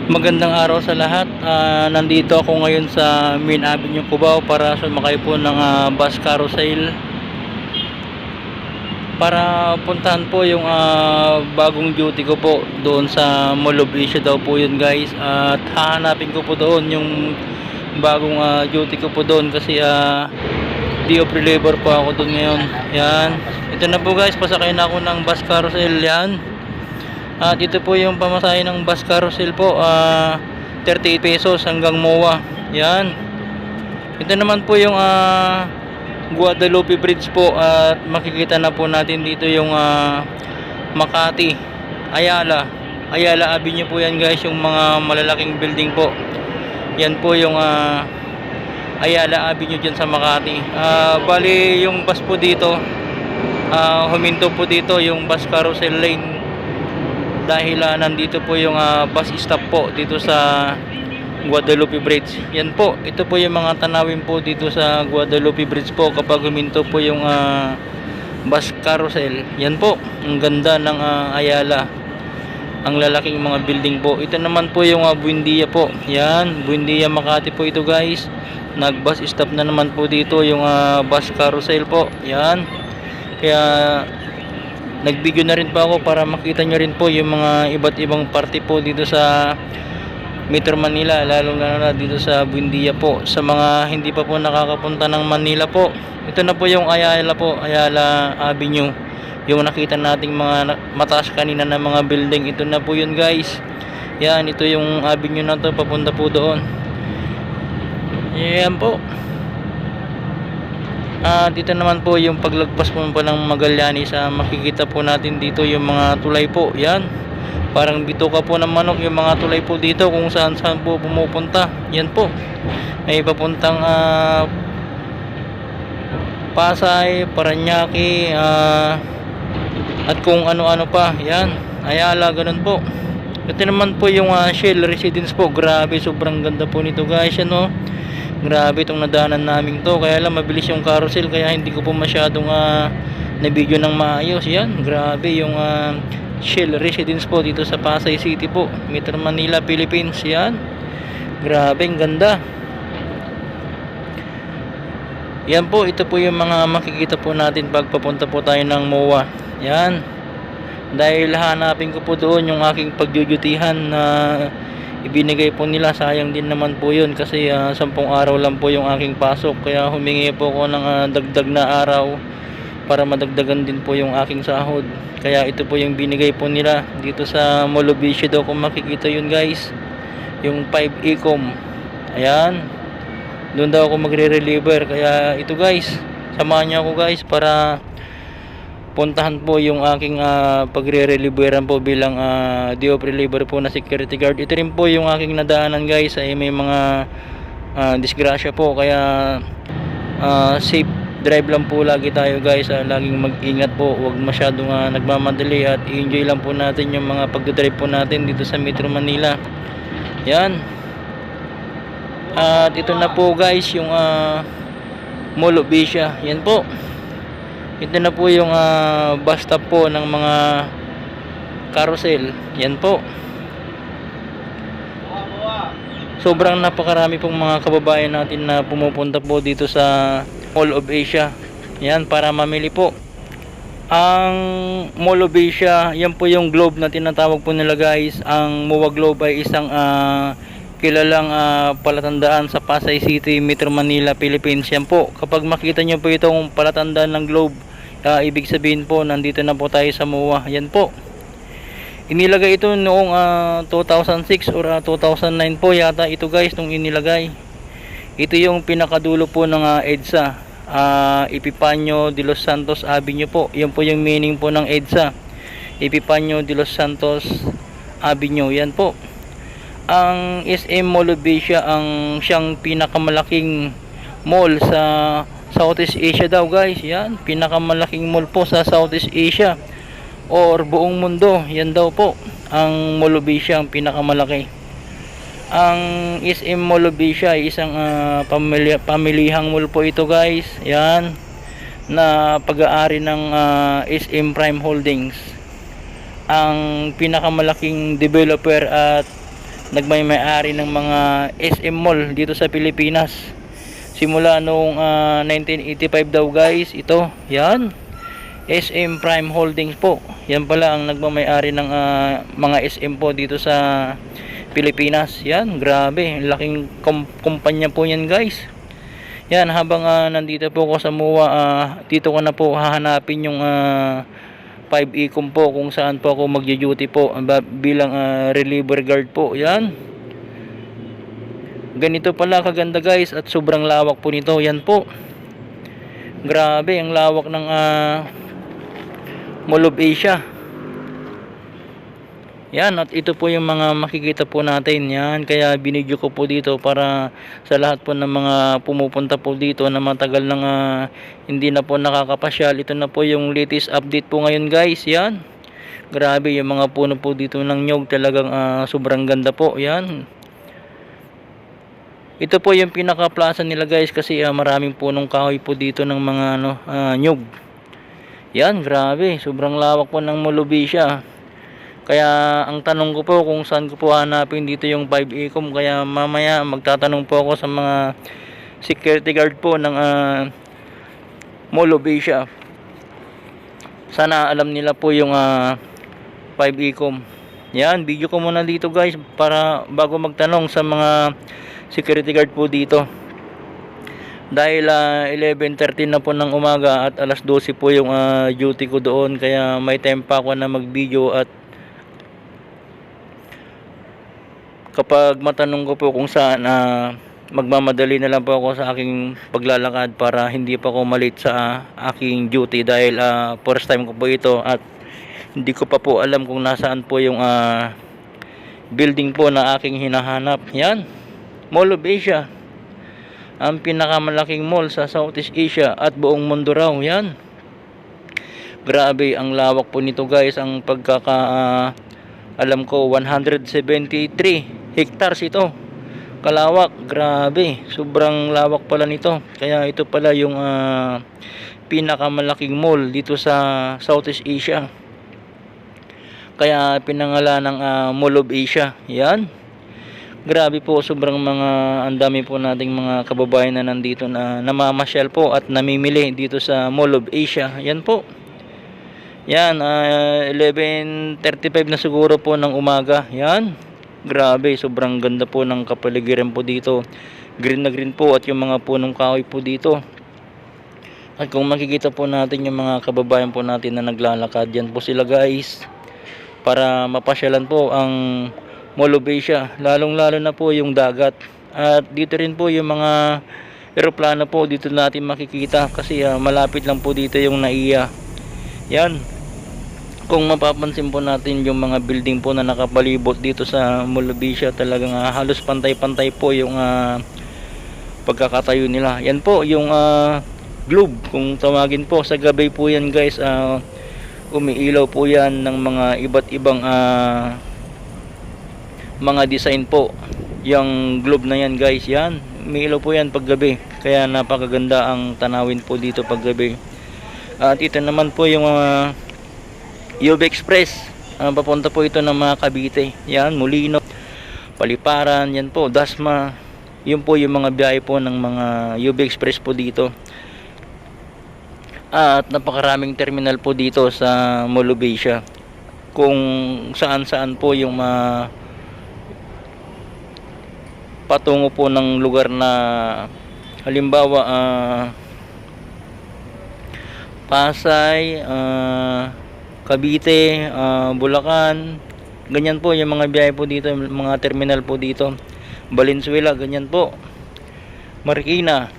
Magandang araw sa lahat. Nandito ako ngayon sa Main Avenue, Cubao para sumakay po ng bus carousel para puntahan po yung bagong duty ko po doon sa Mall of Asia daw po yun guys, at hahanapin ko po doon yung bagong duty ko po doon kasi day of labor po ako doon ngayon. Yan, ito na po guys, pasakay na ako ng bus carousel. Yan, at ito po yung pamasahe ng bus carousel po, 38 pesos hanggang MOA. Yan, ito naman po yung Guadalupe Bridge po, at makikita na po natin dito yung Makati Ayala Avenue po yan guys, yung mga malalaking building po. Yan po yung Ayala Avenue dyan sa Makati. Bali yung bus po dito, huminto po dito yung bus carousel lane dahil nandito po yung bus stop po dito sa Guadalupe Bridge. Yan po, ito po yung mga tanawin po dito sa Guadalupe Bridge po kapag huminto po yung bus carousel. Yan po, ang ganda ng Ayala, ang lalaking mga building po. Ito naman po yung Buendia po. Yan, Buendia Makati po ito guys. Nag bus stop na naman po dito yung bus carousel po. Yan, kaya nag-video na rin po ako para makita nyo rin po yung mga iba't ibang parte po dito sa Metro Manila, lalo na dito sa Buendia po. Sa mga hindi pa po nakakapunta ng Manila po, ito na po yung Ayala po, Ayala Avenue, yung nakita nating mga mataas kanina na mga building. Ito na po yun guys. Yan, ito yung avenue na to papunta po doon. Yan po. Dito naman po yung paglagpas po ng Magallanes, makikita po natin dito yung mga tulay po. Yan, parang bituka po ng manok yung mga tulay po dito kung saan saan po pumupunta. Yan po, may papuntang Pasay, Paranaque, at kung ano-ano pa. Yan, Ayala, ganun po. Ito naman po yung Shell Residence po. Grabe, sobrang ganda po nito guys. Ano, grabe itong nadaanan namin to, kaya lang mabilis yung carousel kaya hindi ko po masyadong na video ng maayos. Yan, grabe yung Shell Residence po dito sa Pasay City po, Metro Manila, Philippines. Yan, grabe, ang ganda. Yan po, ito po yung mga makikita po natin pag papunta po tayo ng MOA. Yan, dahil hanapin ko po doon yung aking pagdudutihan na ibinigay po nila. Sayang din naman po yun kasi 10 araw lang po yung aking pasok, kaya humingi po ako ng dagdag na araw para madagdagan din po yung aking sahod. Kaya ito po yung binigay po nila dito sa Mall of Asia daw, kung makikita yun guys, yung 5 Ecom. Ayan, doon daw ako magre-reliever. Kaya ito guys, samahan niyo ako guys para puntahan po yung aking pagre-relieveran po bilang day of reliever po na security guard. Ito rin po yung aking nadaanan guys, ay may mga disgrasya po, kaya safe drive lang po lagi tayo guys. Laging mag-ingat po, huwag masyadong nagmamadali, at i-enjoy lang po natin yung mga pagdodrive po natin dito sa Metro Manila. Yan, at ito na po guys yung Mall of Asia. Yan po, ito na po yung bus stop po ng mga carousel. Yan po, sobrang napakarami pong mga kababayan natin na pumupunta po dito sa Mall of Asia. Yan, para mamili po. Ang Mall of Asia, yan po yung globe na tinatawag po nila guys. Ang MOA Globe ay isang kilalang palatandaan sa Pasay City, Metro Manila, Philippines. Yan po, kapag makita nyo po itong palatandaan ng globe, ibig sabihin po nandito na po tayo sa MOA. Yan po, inilagay ito noong 2006 or 2009 po yata ito guys, nung inilagay. Ito yung pinakadulo po ng EDSA, Epifanio de los Santos Avenue po. Yan po yung meaning po ng EDSA, Epifanio de los Santos Avenue. Yan po, ang SM Mall of Asia ang siyang pinakamalaking mall sa Southeast Asia daw guys. Yan, pinakamalaking mall po sa Southeast Asia or buong mundo. Yan daw po ang Mall of Asia, ang pinakamalaki. Ang SM Mall of Asia ay isang pamilihang mall po ito guys. Yan, na pag-aari ng SM Prime Holdings, ang pinakamalaking developer at nagmay-ari ng mga SM Mall dito sa Pilipinas. Simula noong 1985 daw guys, ito, yan, SM Prime Holdings po. Yan pala ang nagmamay-ari ng mga SM po dito sa Pilipinas. Yan, grabe, laking kumpanya po yan guys. Yan, habang nandito po ako sa MUA, dito ko na po hahanapin yung 5 Ecom po, kung saan po ako magjo-duty po bilang reliever guard po. Yan, ganito pala kaganda guys, at sobrang lawak po nito. Yan po, grabe ang lawak ng Mall of Asia. Yan, at ito po yung mga makikita po natin. Yan, kaya binidyo ko po dito para sa lahat po ng mga pumupunta po dito na matagal nang hindi na po nakakapasyal. Ito na po yung latest update po ngayon guys. Yan, grabe yung mga puno po dito ng nyog, talagang sobrang ganda po. Yan, ito po yung pinaka plaza nila guys, kasi maraming punong kahoy po dito ng mga nyog. Yan, grabe, sobrang lawak po ng Mall of Asia. Kaya ang tanong ko po kung saan ko po hanapin dito yung 5 Ecom. Kaya mamaya magtatanong po ako sa mga security guard po ng Mall of Asia. Sana alam nila po yung 5 Ecom. Yan, video ko muna dito guys para bago magtanong sa mga security guard po dito. Dahil 11:13 na po ng umaga at alas 12 po yung duty ko doon. Kaya may time pa ako na mag video, at kapag matanong ko po kung saan, magmamadali na lang po ako sa aking paglalakad para hindi pa ako malate sa aking duty. Dahil first time ko po ito at hindi ko pa po alam kung nasaan po yung building po na aking hinahanap. Yan, Mall of Asia, ang pinakamalaking mall sa Southeast Asia at buong mundo raw. Yan, grabe ang lawak po nito guys. Ang alam ko 173 hectares ito kalawak. Grabe, sobrang lawak pala nito. Kaya ito pala yung pinakamalaking mall dito sa Southeast Asia, kaya pinangalan ng Mall of Asia. Yan, grabe po, sobrang ang dami po nating mga kababayan na nandito na namamasyal po at namimili dito sa Mall of Asia. Yan po. Yan, 11:35 na siguro po ng umaga. Yan, grabe, sobrang ganda po ng kapaligiran po dito. Green na green po, at yung mga punong kahoy po dito. At kung makikita po natin yung mga kababayan po natin na naglalakad, yan po sila guys, para mapasyalan po ang Mall of Asia. Lalong lalo na po yung dagat. At dito rin po yung mga eroplano po dito natin makikita, kasi malapit lang po dito yung NAIA. Yan, kung mapapansin po natin yung mga building po na nakapalibot dito sa Mall of Asia, talagang halos pantay-pantay po yung pagkakatayo nila. Yan po yung globe, kung tawagin po. Sa gabi po yan guys, umiilaw po yan ng mga iba't ibang mga design po. Yung globe na yan guys, yan, umiilaw po yan paggabi. Kaya napakaganda ang tanawin po dito paggabi. At ito naman po yung UB Express, papunta po ito ng mga Cavite. Yan, Molino, Paliparan, yan po, Dasma. Yun po yung mga biyahe po ng mga UB Express po dito. At napakaraming terminal po dito sa Mall of Asia, kung saan-saan po yung patungo po ng lugar na halimbawa Pasay, Cavite, Bulacan, ganyan po yung mga biyahe po dito, mga terminal po dito. Valenzuela, ganyan po, Marikina.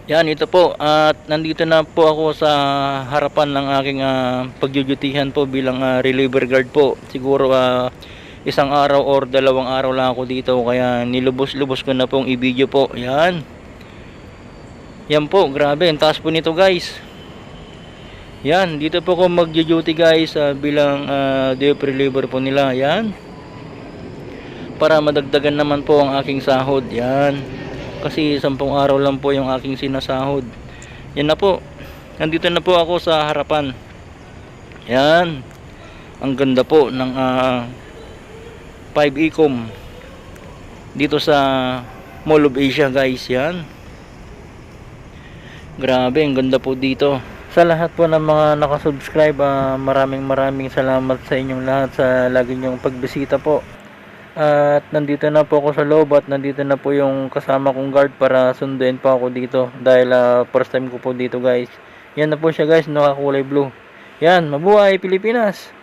Yan, ito po. At nandito na po ako sa harapan ng aking pagjujutihan po bilang reliever guard po. Siguro isang araw or 2 araw lang ako dito, kaya nilubos-lubos ko na pong i-video po. Yan, yan po, grabe, ang taas po nito guys. Yan, dito po ako magjo-duty guys bilang day of reliever po nila. Yan, para madagdagan naman po ang aking sahod. Yan, kasi 10 araw lang po yung aking sinasahod. Yan na po, nandito na po ako sa harapan. Yan, ang ganda po ng 5 Ecom dito sa Mall of Asia guys. Yan, grabe, ang ganda po dito. Sa lahat po ng mga nakasubscribe, maraming salamat sa inyong lahat sa lagi nyong pagbisita po. At nandito na po ako sa loob at nandito na po yung kasama kong guard para sunduin po ako dito dahil first time ko po dito guys. Yan na po siya guys, nakakulay blue. Yan, mabuhay Pilipinas!